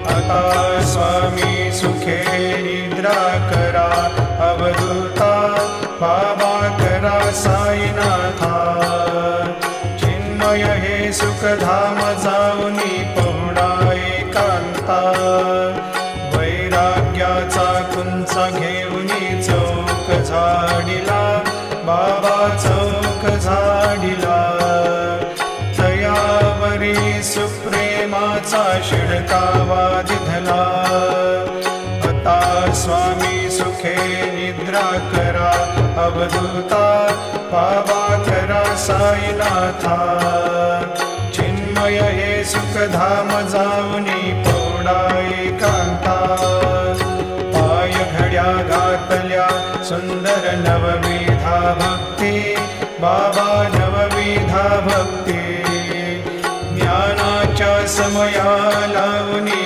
आता स्वामी सुखे निद्रा करा, अवधूता बाबा करा साईनाथा। चिन्मय हे सुखधाम जाऊनी पहुडा एकांता, वैराग्याचा कुंचा घेऊनी चौक झाडिला, बाबा चौक झाडिला। तयावरी सुप्रेमाचा शिडकावा दिधला, आता स्वामी सुखे निद्रा करा, अवधूता बाबा करा साईनाथा। चिन्मय हे सुखधाम जाऊनी पहुडा एकांता, पाय घड्या घातल्या सुंदर नवविधा भक्ती, बाबा नवविधा भक्ती। ज्ञानाच्या समया लावूनी